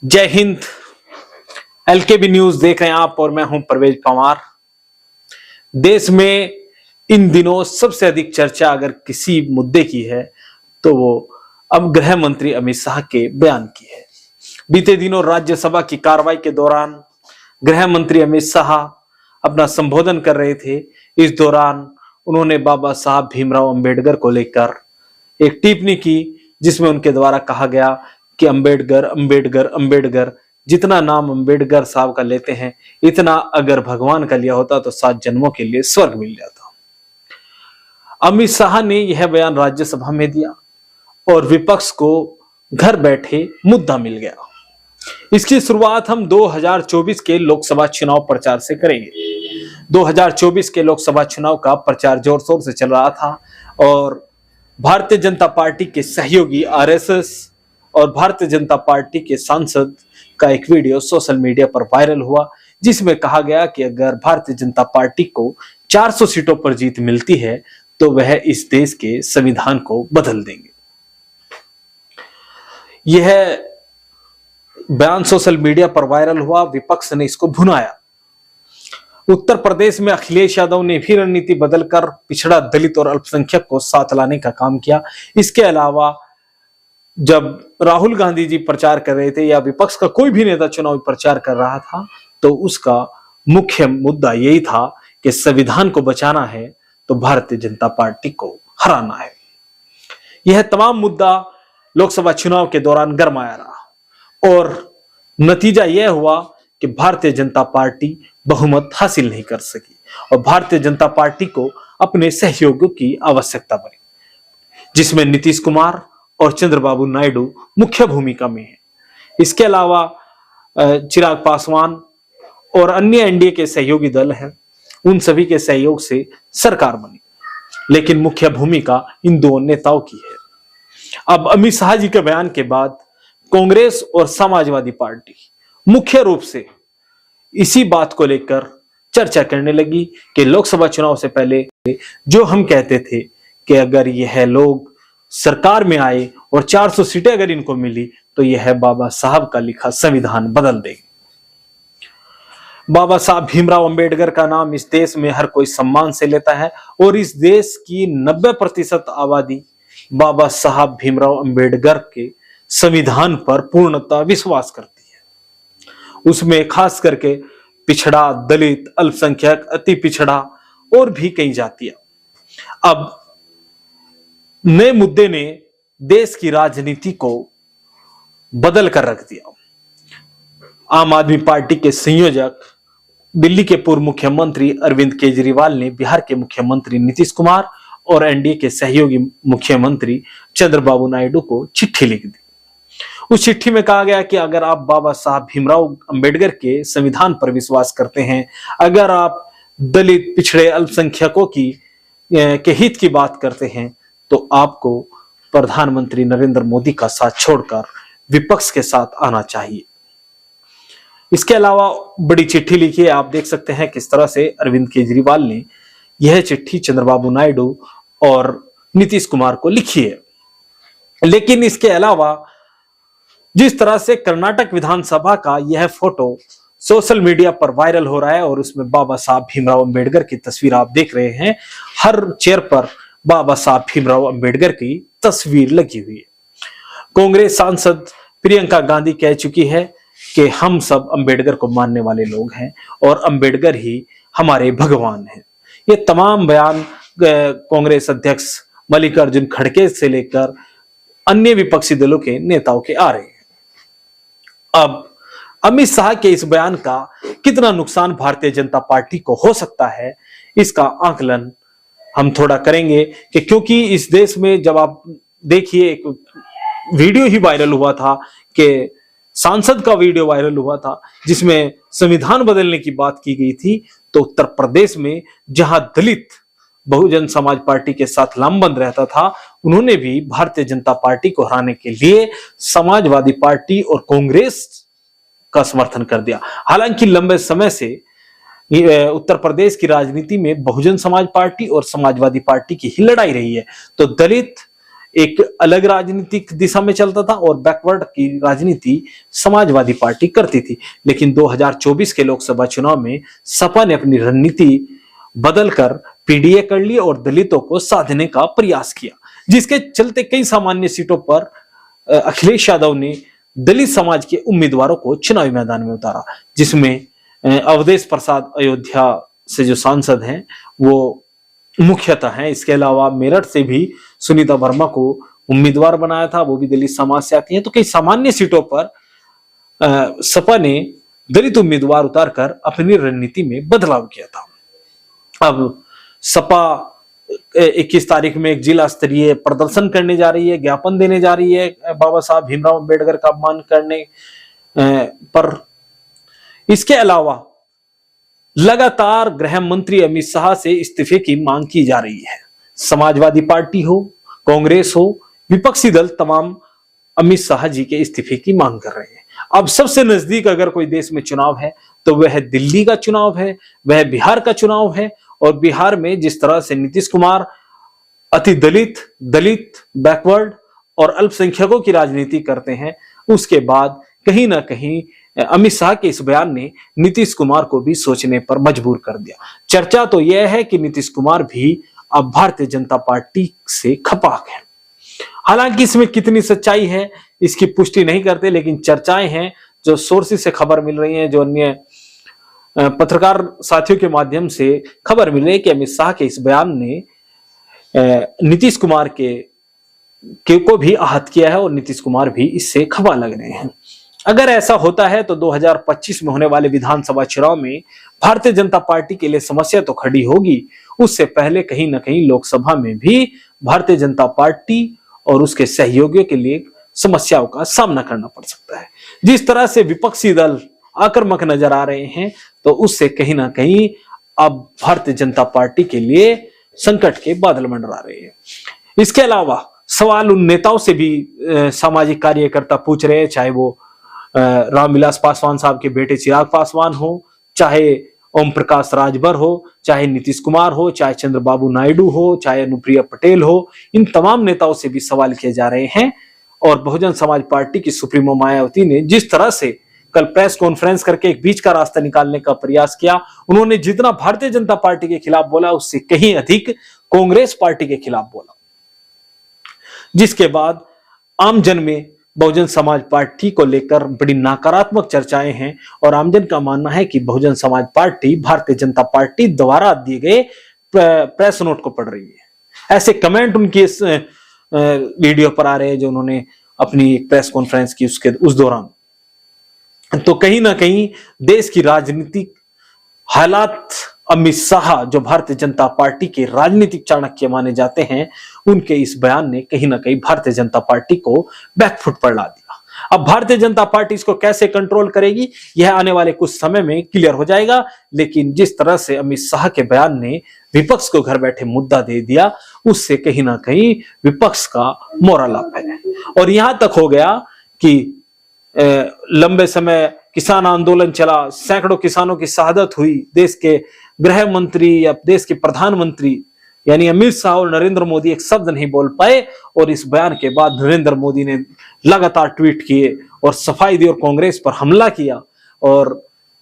जय हिंद। एलकेबी न्यूज देख रहे हैं आप और मैं हूं परवेज पवार। देश में इन दिनों सबसे अधिक चर्चा अगर किसी मुद्दे की है तो वो अब गृह मंत्री अमित शाह के बयान की है। बीते दिनों राज्यसभा की कार्रवाई के दौरान गृह मंत्री अमित शाह अपना संबोधन कर रहे थे। इस दौरान उन्होंने बाबा साहब भीमराव अंबेडकर को लेकर एक टिप्पणी की, जिसमें उनके द्वारा कहा गया कि अंबेडकर अंबेडकर अंबेडकर, जितना नाम अंबेडकर साहब का लेते हैं इतना अगर भगवान का लिया होता तो 7 जन्मों के लिए स्वर्ग मिल जाता। अमित शाह ने यह बयान राज्यसभा में दिया और विपक्ष को घर बैठे मुद्दा मिल गया। इसकी शुरुआत हम 2024 के लोकसभा चुनाव प्रचार से करेंगे। 2024 के लोकसभा चुनाव का प्रचार जोर शोर से चल रहा था और भारतीय जनता पार्टी के सहयोगी आरएसएस और भारतीय जनता पार्टी के सांसद का एक वीडियो सोशल मीडिया पर वायरल हुआ, जिसमें कहा गया कि अगर भारतीय जनता पार्टी को 400 सीटों पर जीत मिलती है तो वह इस देश के संविधान को बदल देंगे। यह बयान सोशल मीडिया पर वायरल हुआ, विपक्ष ने इसको भुनाया। उत्तर प्रदेश में अखिलेश यादव ने भी रणनीति बदलकर पिछड़ा, दलित और अल्पसंख्यक को साथ लाने का काम किया। इसके अलावा जब राहुल गांधी जी प्रचार कर रहे थे या विपक्ष का कोई भी नेता चुनावी प्रचार कर रहा था तो उसका मुख्य मुद्दा यही था कि संविधान को बचाना है तो भारतीय जनता पार्टी को हराना है। यह तमाम मुद्दा लोकसभा चुनाव के दौरान गरमाया रहा और नतीजा यह हुआ कि भारतीय जनता पार्टी बहुमत हासिल नहीं कर सकी और भारतीय जनता पार्टी को अपने सहयोगियों की आवश्यकता पड़ी, जिसमें नीतीश कुमार और चंद्रबाबू नायडू मुख्य भूमिका में है। इसके अलावा चिराग पासवान और अन्य एनडीए के सहयोगी दल हैं, उन सभी के सहयोग से सरकार बनी, लेकिन मुख्य भूमिका इन दो नेताओं की है। अब अमित शाह जी के बयान के बाद कांग्रेस और समाजवादी पार्टी मुख्य रूप से इसी बात को लेकर चर्चा करने लगी कि लोकसभा चुनाव से पहले जो हम कहते थे कि अगर यह लोग सरकार में आए और 400 सीटें अगर इनको मिली तो यह बाबा साहब का लिखा संविधान बदल देगी। बाबा साहब भीमराव अंबेडकर का नाम इस देश में हर कोई सम्मान से लेता है और इस देश की 90% आबादी बाबा साहब भीमराव अंबेडकर के संविधान पर पूर्णतः विश्वास करती है। उसमें खास करके पिछड़ा, दलित, अल्पसंख्यक, अति पिछड़ा और भी कई जातियां। अब नए मुद्दे ने देश की राजनीति को बदल कर रख दिया। आम आदमी पार्टी के संयोजक दिल्ली के पूर्व मुख्यमंत्री अरविंद केजरीवाल ने बिहार के मुख्यमंत्री नीतीश कुमार और एनडीए के सहयोगी मुख्यमंत्री चंद्रबाबू नायडू को चिट्ठी लिख दी। उस चिट्ठी में कहा गया कि अगर आप बाबा साहब भीमराव अंबेडकर के संविधान पर विश्वास करते हैं, अगर आप दलित, पिछड़े, अल्पसंख्यकों के हित की बात करते हैं तो आपको प्रधानमंत्री नरेंद्र मोदी का साथ छोड़कर विपक्ष के साथ आना चाहिए। इसके अलावा बड़ी चिट्ठी लिखी है, आप देख सकते हैं किस तरह से अरविंद केजरीवाल ने यह चिट्ठी चंद्रबाबू नायडू और नीतीश कुमार को लिखी है। लेकिन इसके अलावा जिस तरह से कर्नाटक विधानसभा का यह फोटो सोशल मीडिया पर वायरल हो रहा है और उसमें बाबा साहब भीमराव अंबेडकर की तस्वीर आप देख रहे हैं, हर चेयर पर बाबा साहब भीमराव अंबेडकर की तस्वीर लगी हुई है। कांग्रेस सांसद प्रियंका गांधी कह चुकी है कि हम सब अंबेडकर को मानने वाले लोग हैं और अंबेडकर ही हमारे भगवान हैं। ये तमाम बयान कांग्रेस अध्यक्ष मल्लिकार्जुन खड़गे से लेकर अन्य विपक्षी दलों के नेताओं के आ रहे हैं। अब अमित शाह के इस बयान का कितना नुकसान भारतीय जनता पार्टी को हो सकता है, इसका आकलन हम थोड़ा करेंगे कि क्योंकि इस देश में जब आप देखिए एक वीडियो ही वायरल हुआ था कि सांसद का वीडियो वायरल हुआ था जिसमें संविधान बदलने की बात की गई थी, तो उत्तर प्रदेश में जहां दलित बहुजन समाज पार्टी के साथ लामबंद रहता था, उन्होंने भी भारतीय जनता पार्टी को हराने के लिए समाजवादी पार्टी और कांग्रेस का समर्थन कर दिया। हालांकि लंबे समय से उत्तर प्रदेश की राजनीति में बहुजन समाज पार्टी और समाजवादी पार्टी की ही लड़ाई रही है, तो दलित एक अलग राजनीतिक दिशा में चलता था और बैकवर्ड की राजनीति समाजवादी पार्टी करती थी। लेकिन 2024 के लोकसभा चुनाव में सपा ने अपनी रणनीति बदलकर पीडीए कर ली और दलितों को साधने का प्रयास किया, जिसके चलते कई सामान्य सीटों पर अखिलेश यादव ने दलित समाज के उम्मीदवारों को चुनावी मैदान में उतारा, जिसमें अवधेश प्रसाद अयोध्या से जो सांसद हैं वो मुख्यतः हैं। इसके अलावा मेरठ से भी सुनीता वर्मा को उम्मीदवार बनाया था, वो भी दलित समाज से आती हैं। तो कई सामान्य सीटों पर सपा ने दलित उम्मीदवार उतारकर अपनी रणनीति में बदलाव किया था। अब सपा 21 तारीख में एक जिला स्तरीय प्रदर्शन करने जा रही है, ज्ञापन देने जा रही है बाबा साहब भीमराव अंबेडकर का अपमान करने पर। इसके अलावा लगातार गृह मंत्री अमित शाह से इस्तीफे की मांग की जा रही है। समाजवादी पार्टी हो, कांग्रेस हो, विपक्षी दल तमाम अमित शाह जी के इस्तीफे की मांग कर रहे हैं। अब सबसे नजदीक अगर कोई देश में चुनाव है तो वह दिल्ली का चुनाव है, वह बिहार का चुनाव है। और बिहार में जिस तरह से नीतीश कुमार अति दलित, बैकवर्ड और अल्पसंख्यकों की राजनीति करते हैं, उसके बाद कहीं ना कहीं अमित शाह के इस बयान ने नीतीश कुमार को भी सोचने पर मजबूर कर दिया। चर्चा तो यह है कि नीतीश कुमार भी अब भारतीय जनता पार्टी से खपाक है। हालांकि इसमें कितनी सच्चाई है इसकी पुष्टि नहीं करते, लेकिन चर्चाएं हैं, जो सोर्सेस से खबर मिल रही हैं, जो अन्य पत्रकार साथियों के माध्यम से खबर मिल रही है कि अमित शाह के इस बयान ने नीतीश कुमार को भी आहत किया है और नीतीश कुमार भी इससे खफा लग रहे हैं। अगर ऐसा होता है तो 2025 में होने वाले विधानसभा चुनाव में भारतीय जनता पार्टी के लिए समस्या तो खड़ी होगी, उससे पहले कहीं ना कहीं लोकसभा में भी भारतीय जनता पार्टी और उसके सहयोगियों के लिए समस्याओं का सामना करना पड़ सकता है। जिस तरह से विपक्षी दल आक्रामक नजर आ रहे हैं, तो उससे कहीं ना कहीं अब भारतीय जनता पार्टी के लिए संकट के बादल मंडरा रहे हैं। इसके अलावा सवाल उन नेताओं से भी सामाजिक कार्यकर्ता पूछ रहे हैं, चाहे वो रामविलास पासवान साहब के बेटे चिराग पासवान हो, चाहे ओम प्रकाश राजभर हो, चाहे नीतीश कुमार हो, चाहे चंद्रबाबू नायडू हो, चाहे अनुप्रिया पटेल हो। इन तमाम नेताओं से भी सवाल किए जा रहे हैं। और बहुजन समाज पार्टी की सुप्रीमो मायावती ने जिस तरह से कल प्रेस कॉन्फ्रेंस करके एक बीच का रास्ता निकालने का प्रयास किया, उन्होंने जितना भारतीय जनता पार्टी के खिलाफ बोला उससे कहीं अधिक कांग्रेस पार्टी के खिलाफ बोला, जिसके बाद आमजन में बहुजन समाज पार्टी को लेकर बड़ी नकारात्मक चर्चाएं हैं। और आमजन का मानना है कि बहुजन समाज पार्टी भारतीय जनता पार्टी द्वारा दिए गए प्रेस नोट को पढ़ रही है। ऐसे कमेंट उनकी इस वीडियो पर आ रहे हैं जो उन्होंने अपनी प्रेस कॉन्फ्रेंस की उस दौरान। तो कहीं ना कहीं देश की राजनीतिक हालात, अमित शाह जो भारतीय जनता पार्टी के राजनीतिक चाणक्य माने जाते हैं, उनके इस बयान ने कहीं ना कहीं भारतीय जनता पार्टी को बैकफुट पर ला दिया। अब भारतीय जनता पार्टी इसको कैसे कंट्रोल करेगी, यह आने वाले कुछ समय में क्लियर हो जाएगा। लेकिन जिस तरह से अमित शाह के बयान ने विपक्ष को घर बैठे मुद्दा दे दिया, उससे कहीं ना कहीं विपक्ष का मोरल अप है। और यहां तक हो गया कि लंबे समय किसान आंदोलन चला, सैकड़ों किसानों की शहादत हुई, देश के गृह मंत्री या देश के प्रधानमंत्री यानी अमित शाह और नरेंद्र मोदी एक शब्द नहीं बोल पाए। और इस बयान के बाद नरेंद्र मोदी ने लगातार ट्वीट किए और सफाई दी और कांग्रेस पर हमला किया। और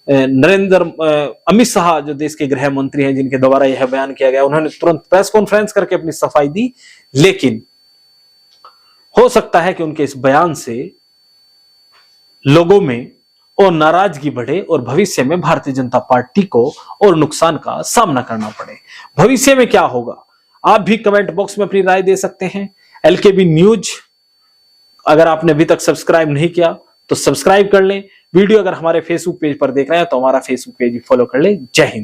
अमित शाह जो देश के गृह मंत्री हैं, जिनके द्वारा यह बयान किया गया, उन्होंने तुरंत प्रेस कॉन्फ्रेंस करके अपनी सफाई दी। लेकिन हो सकता है कि उनके इस बयान से लोगों में और नाराजगी बढ़े और भविष्य में भारतीय जनता पार्टी को और नुकसान का सामना करना पड़े। भविष्य में क्या होगा, आप भी कमेंट बॉक्स में अपनी राय दे सकते हैं। एलकेबी न्यूज अगर आपने अभी तक सब्सक्राइब नहीं किया तो सब्सक्राइब कर लें। वीडियो अगर हमारे फेसबुक पेज पर देख रहे हैं तो हमारा फेसबुक पेज भी फॉलो कर लें। जय हिंद।